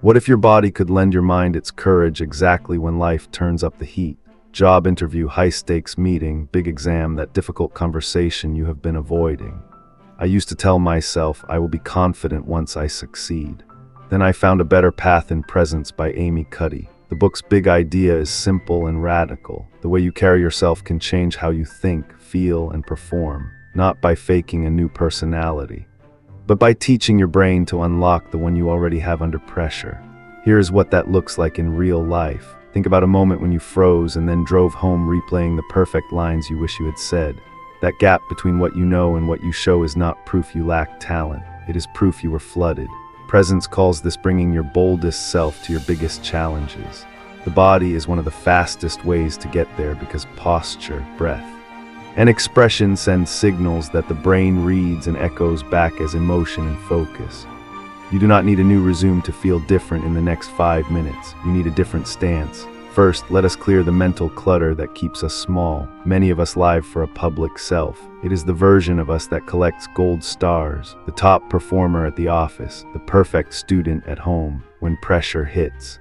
What if your body could lend your mind its courage exactly when life turns up the heat? Job interview, high-stakes meeting, big exam, that difficult conversation you have been avoiding. I used to tell myself I will be confident once I succeed. Then I found A Better Path in Presence by Amy Cuddy. The book's big idea is simple and radical. The way you carry yourself can change how you think, feel, and perform, not by faking a new personality, but by teaching your brain to unlock the one you already have under pressure. Here's what that looks like in real life. Think about a moment when you froze and then drove home replaying the perfect lines you wish you had said. That gap between what you know and what you show is not proof you lack talent. It is proof you were flooded. Presence calls this bringing your boldest self to your biggest challenges. The body is one of the fastest ways to get there because posture, breath, and expression send signals that the brain reads and echoes back as emotion and focus. You do not need a new resume to feel different in the next 5 minutes. You need a different stance. First, let us clear the mental clutter that keeps us small. Many of us live for a public self. It is the version of us that collects gold stars, the top performer at the office, the perfect student at home, when pressure hits.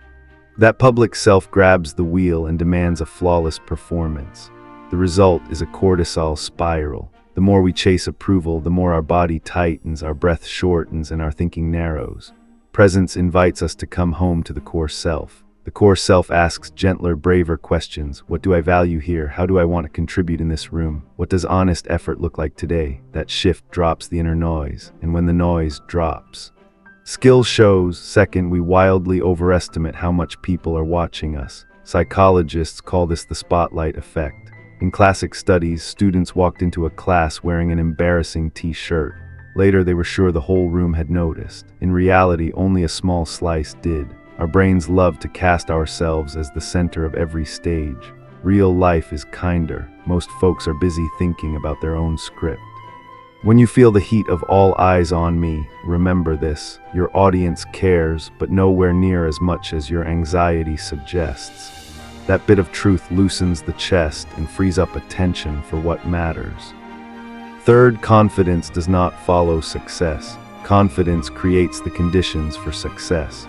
That public self grabs the wheel and demands a flawless performance. The result is a cortisol spiral. The more we chase approval, the more our body tightens, our breath shortens, and our thinking narrows. Presence invites us to come home to the core self. The core self asks gentler, braver questions. What do I value here? How do I want to contribute in this room? What does honest effort look like today? That shift drops the inner noise, and when the noise drops, skill shows. Second, we wildly overestimate how much people are watching us. Psychologists call this the spotlight effect. In classic studies, students walked into a class wearing an embarrassing t-shirt. Later, they were sure the whole room had noticed. In reality, only a small slice did. Our brains love to cast ourselves as the center of every stage. Real life is kinder. Most folks are busy thinking about their own script. When you feel the heat of all eyes on me, remember this: your audience cares, but nowhere near as much as your anxiety suggests. That bit of truth loosens the chest and frees up attention for what matters. Third, confidence does not follow success. Confidence creates the conditions for success.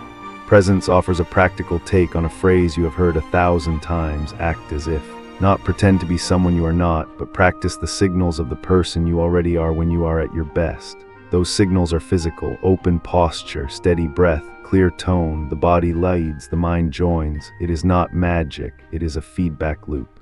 Presence offers a practical take on a phrase you have heard 1,000 times: act as if. Not pretend to be someone you are not, but practice the signals of the person you already are when you are at your best. Those signals are physical: open posture, steady breath, clear tone. The body leads, the mind joins. It is not magic, it is a feedback loop.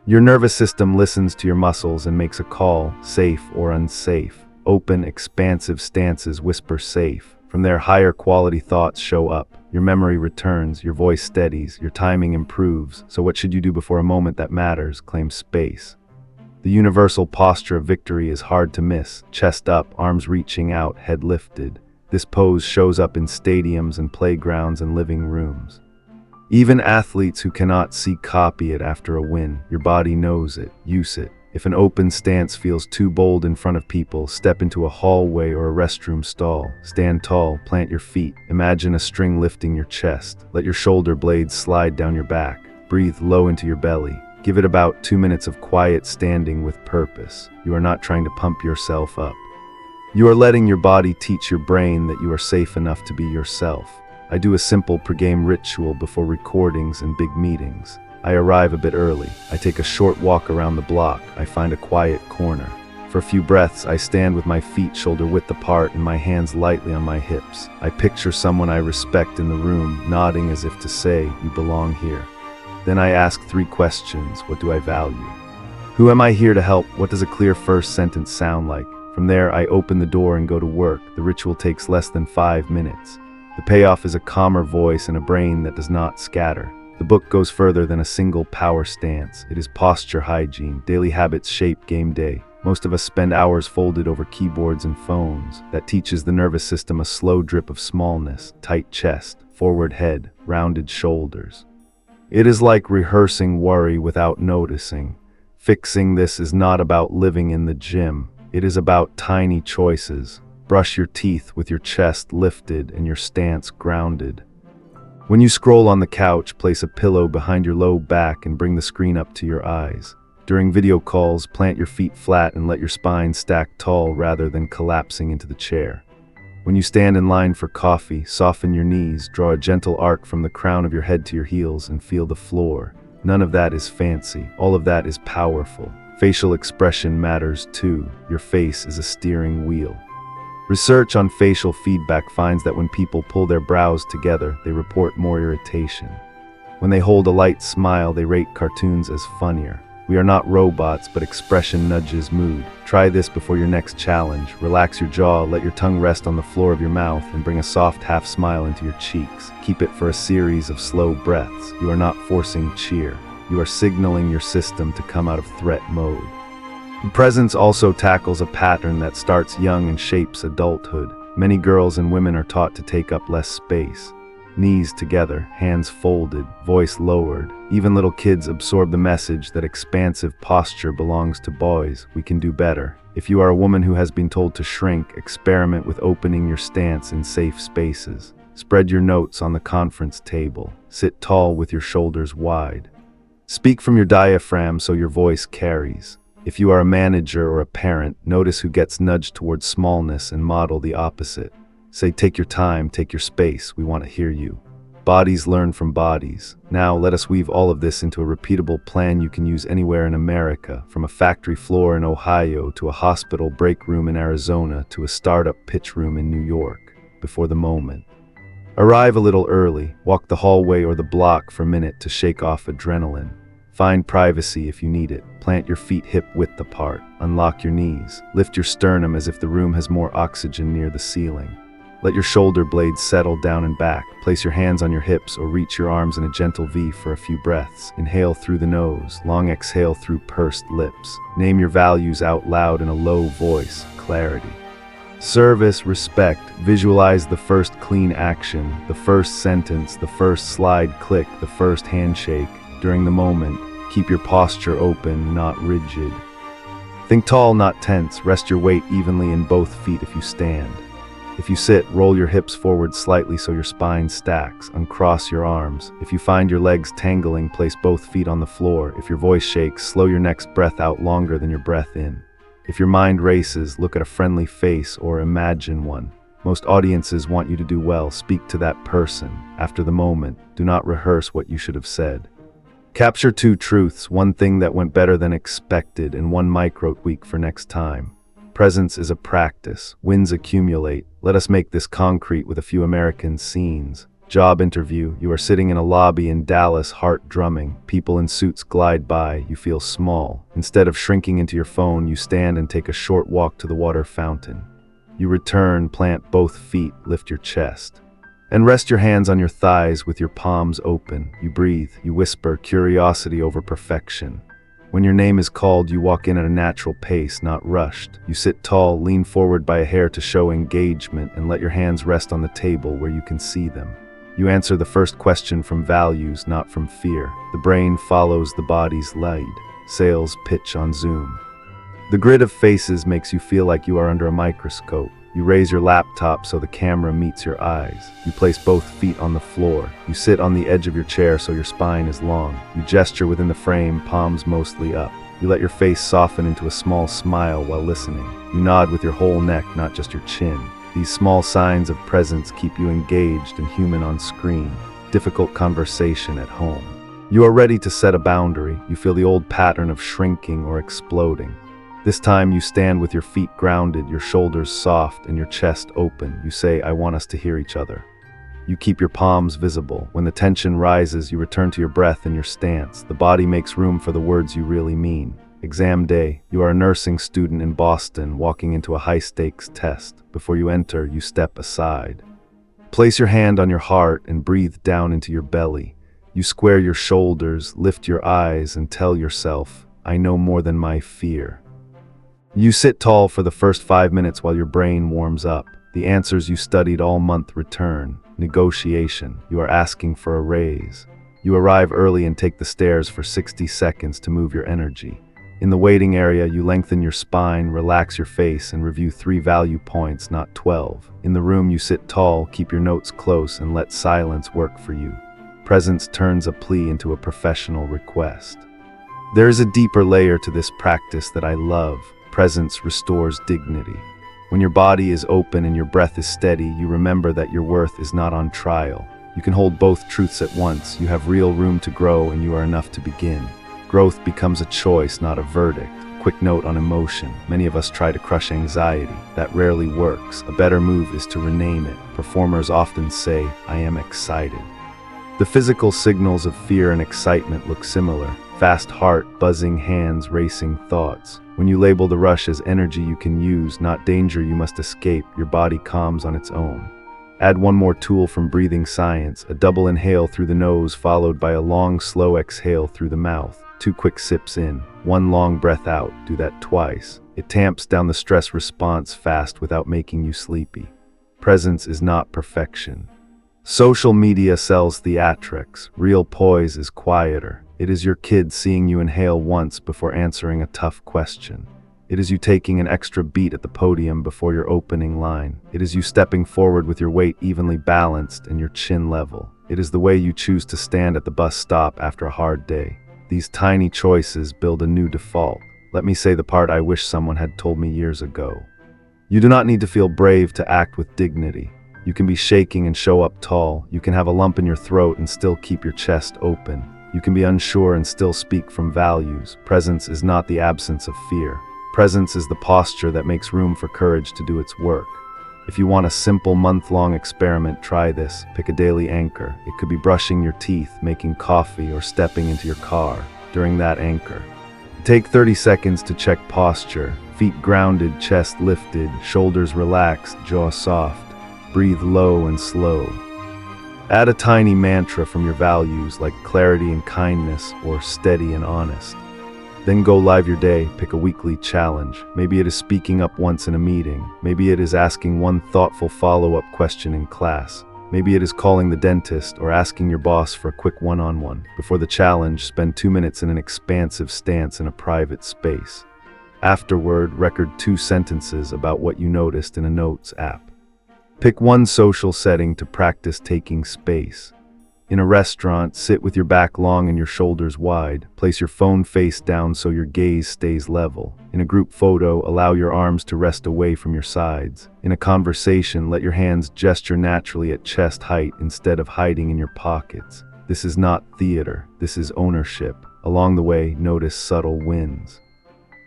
Your nervous system listens to your muscles and makes a call, safe or unsafe. Open, expansive stances whisper safe. From there, higher quality thoughts show up. Your memory returns, your voice steadies, your timing improves. So what should you do before a moment that matters? Claim space. The universal posture of victory is hard to miss. Chest up, arms reaching out, head lifted. This pose shows up in stadiums and playgrounds and living rooms. Even athletes who cannot see copy it after a win. Your body knows it. Use it. If an open stance feels too bold in front of people, step into a hallway or a restroom stall. Stand tall, plant your feet. Imagine a string lifting your chest. Let your shoulder blades slide down your back. Breathe low into your belly. Give it about 2 minutes of quiet standing with purpose. You are not trying to pump yourself up. You are letting your body teach your brain that you are safe enough to be yourself. I do a simple pregame ritual before recordings and big meetings. I arrive a bit early. I take a short walk around the block. I find a quiet corner. For a few breaths, I stand with my feet shoulder width apart and my hands lightly on my hips. I picture someone I respect in the room, nodding as if to say, "You belong here." Then I ask 3 questions. What do I value? Who am I here to help? What does a clear first sentence sound like? From there, I open the door and go to work. The ritual takes less than 5 minutes. The payoff is a calmer voice and a brain that does not scatter. The book goes further than a single power stance. It is posture hygiene. Daily habits shape game day. Most of us spend hours folded over keyboards and phones. That teaches the nervous system a slow drip of smallness: tight chest, forward head, rounded shoulders. It is like rehearsing worry without noticing. Fixing this is not about living in the gym. It is about tiny choices. Brush your teeth with your chest lifted and your stance grounded. When you scroll on the couch, place a pillow behind your low back and bring the screen up to your eyes. During video calls, plant your feet flat and let your spine stack tall rather than collapsing into the chair. When you stand in line for coffee, soften your knees, draw a gentle arc from the crown of your head to your heels, and feel the floor. None of that is fancy. All of that is powerful. Facial expression matters too. Your face is a steering wheel. Research on facial feedback finds that when people pull their brows together, they report more irritation. When they hold a light smile, they rate cartoons as funnier. We are not robots, but expression nudges mood. Try this before your next challenge. Relax your jaw, let your tongue rest on the floor of your mouth, and bring a soft half smile into your cheeks. Keep it for a series of slow breaths. You are not forcing cheer. You are signaling your system to come out of threat mode. Presence also tackles a pattern that starts young and shapes adulthood. Many girls and women are taught to take up less space. Knees together, hands folded, voice lowered. Even little kids absorb the message that expansive posture belongs to boys. We can do better. If you are a woman who has been told to shrink, experiment with opening your stance in safe spaces. Spread your notes on the conference table. Sit tall with your shoulders wide. Speak from your diaphragm so your voice carries. If you are a manager or a parent, notice who gets nudged towards smallness and model the opposite. Say, take your time, take your space, we want to hear you. Bodies learn from bodies. Now let us weave all of this into a repeatable plan you can use anywhere in America, from a factory floor in Ohio to a hospital break room in Arizona to a startup pitch room in New York. Before the moment. Arrive a little early, walk the hallway or the block for a minute to shake off adrenaline. Find privacy if you need it. Plant your feet hip-width apart. Unlock your knees. Lift your sternum as if the room has more oxygen near the ceiling. Let your shoulder blades settle down and back. Place your hands on your hips or reach your arms in a gentle V for a few breaths. Inhale through the nose. Long exhale through pursed lips. Name your values out loud in a low voice. Clarity. Service, respect. Visualize the first clean action, the first sentence, the first slide click, the first handshake. During the moment, keep your posture open, not rigid. Think tall, not tense. Rest your weight evenly in both feet if you stand. If you sit, roll your hips forward slightly so your spine stacks. Uncross your arms. If you find your legs tangling, place both feet on the floor. If your voice shakes, slow your next breath out longer than your breath in. If your mind races, look at a friendly face or imagine one. Most audiences want you to do well. Speak to that person. After the moment, do not rehearse what you should have said. Capture two truths, one thing that went better than expected and one micro tweak for next time. Presence is a practice. Wins accumulate. Let us make this concrete with a few American scenes. Job interview. You are sitting in a lobby in Dallas, heart drumming. People in suits glide by. You feel small. Instead of shrinking into your phone, you stand and take a short walk to the water fountain. You return, plant both feet, lift your chest. And rest your hands on your thighs with your palms open. You breathe. You whisper, curiosity over perfection. When your name is called, you walk in at a natural pace, not rushed. You sit tall, lean forward by a hair to show engagement, and let your hands rest on the table where you can see them. You answer the first question from values, not from fear. The brain follows the body's lead. Sales pitch on Zoom. The grid of faces makes you feel like you are under a microscope. You raise your laptop so the camera meets your eyes. You place both feet on the floor. You sit on the edge of your chair so your spine is long. You gesture within the frame, palms mostly up. You let your face soften into a small smile while listening. You nod with your whole neck, not just your chin. These small signs of presence keep you engaged and human on screen. Difficult conversation at home. You are ready to set a boundary. You feel the old pattern of shrinking or exploding. This time you stand with your feet grounded, your shoulders soft, and your chest open. You say, I want us to hear each other. You keep your palms visible. When the tension rises, you return to your breath and your stance. The body makes room for the words you really mean. Exam day. You are a nursing student in Boston, walking into a high-stakes test. Before you enter, you step aside. Place your hand on your heart and breathe down into your belly. You square your shoulders, lift your eyes, and tell yourself, I know more than my fear. You sit tall for the first 5 minutes while your brain warms up. The answers you studied all month return. Negotiation. You are asking for a raise. You arrive early and take the stairs for 60 seconds to move your energy. In the waiting area, you lengthen your spine, relax your face, and review 3 value points, not 12. In the room, you sit tall, keep your notes close, and let silence work for you. Presence turns a plea into a professional request. There is a deeper layer to this practice that I love. Presence restores dignity. When your body is open and your breath is steady, you remember that your worth is not on trial. You can hold both truths at once. You have real room to grow and you are enough to begin. Growth becomes a choice, not a verdict. Quick note on emotion. Many of us try to crush anxiety. That rarely works. A better move is to rename it. Performers often say, "I am excited." The physical signals of fear and excitement look similar. Fast heart, buzzing hands, racing thoughts. When you label the rush as energy you can use, not danger you must escape, your body calms on its own. Add one more tool from breathing science, a double inhale through the nose followed by a long, slow exhale through the mouth. 2 quick sips in, 1 long breath out. Do that twice. It tamps down the stress response fast without making you sleepy. Presence is not perfection. Social media sells theatrics. Real poise is quieter. It is your kids seeing you inhale once before answering a tough question. It is you taking an extra beat at the podium before your opening line. It is you stepping forward with your weight evenly balanced and your chin level. It is the way you choose to stand at the bus stop after a hard day. These tiny choices build a new default. Let me say the part I wish someone had told me years ago. You do not need to feel brave to act with dignity. You can be shaking and show up tall. You can have a lump in your throat and still keep your chest open. You can be unsure and still speak from values. Presence is not the absence of fear. Presence is the posture that makes room for courage to do its work. If you want a simple month-long experiment, try this. Pick a daily anchor. It could be brushing your teeth, making coffee, or stepping into your car. During that anchor, take 30 seconds to check posture. Feet grounded, chest lifted, shoulders relaxed, jaw soft. Breathe low and slow. Add a tiny mantra from your values like clarity and kindness or steady and honest. Then go live your day. Pick a weekly challenge. Maybe it is speaking up once in a meeting. Maybe it is asking one thoughtful follow-up question in class. Maybe it is calling the dentist or asking your boss for a quick one-on-one. Before the challenge, spend 2 minutes in an expansive stance in a private space. Afterward, record 2 sentences about what you noticed in a notes app. Pick one social setting to practice taking space. In a restaurant, sit with your back long and your shoulders wide. Place your phone face down so your gaze stays level. In a group photo, allow your arms to rest away from your sides. In a conversation, let your hands gesture naturally at chest height instead of hiding in your pockets. This is not theater, this is ownership. Along the way, notice subtle wins.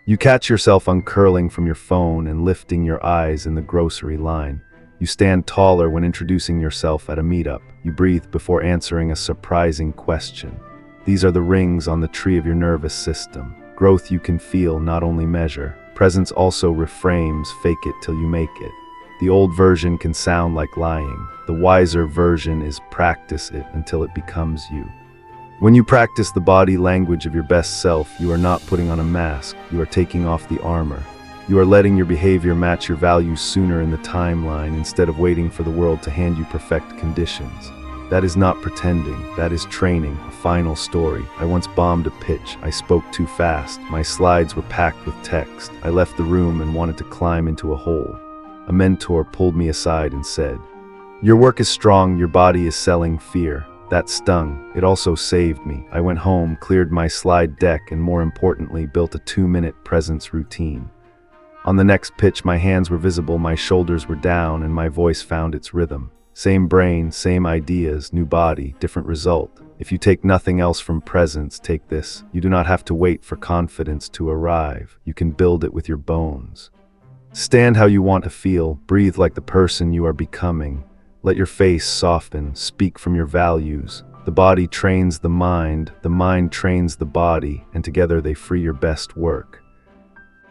You catch yourself uncurling from your phone and lifting your eyes in the grocery line. You stand taller when introducing yourself at a meetup. You breathe before answering a surprising question. These are the rings on the tree of your nervous system. Growth you can feel, not only measure. Presence also reframes, fake it till you make it. The old version can sound like lying. The wiser version is practice it until it becomes you. When you practice the body language of your best self, you are not putting on a mask. You are taking off the armor. You are letting your behavior match your values sooner in the timeline instead of waiting for the world to hand you perfect conditions. That is not pretending, that is training. A final story. I once bombed a pitch. I spoke too fast. My slides were packed with text. I left the room and wanted to climb into a hole. A mentor pulled me aside and said, "Your work is strong, your body is selling fear." That stung. It also saved me. I went home, cleared my slide deck, and more importantly, built a 2-minute presence routine. On the next pitch, my hands were visible, my shoulders were down, and my voice found its rhythm. Same brain, same ideas, new body, different result. If you take nothing else from presence, take this. You do not have to wait for confidence to arrive. You can build it with your bones. Stand how you want to feel. Breathe like the person you are becoming. Let your face soften. Speak from your values. The body trains the mind trains the body, and together they free your best work.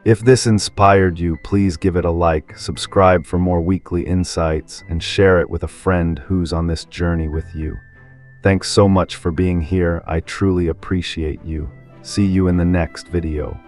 If this inspired you, please give it a like, subscribe for more weekly insights, and share it with a friend who's on this journey with you. Thanks so much for being here. I truly appreciate you. See you in the next video.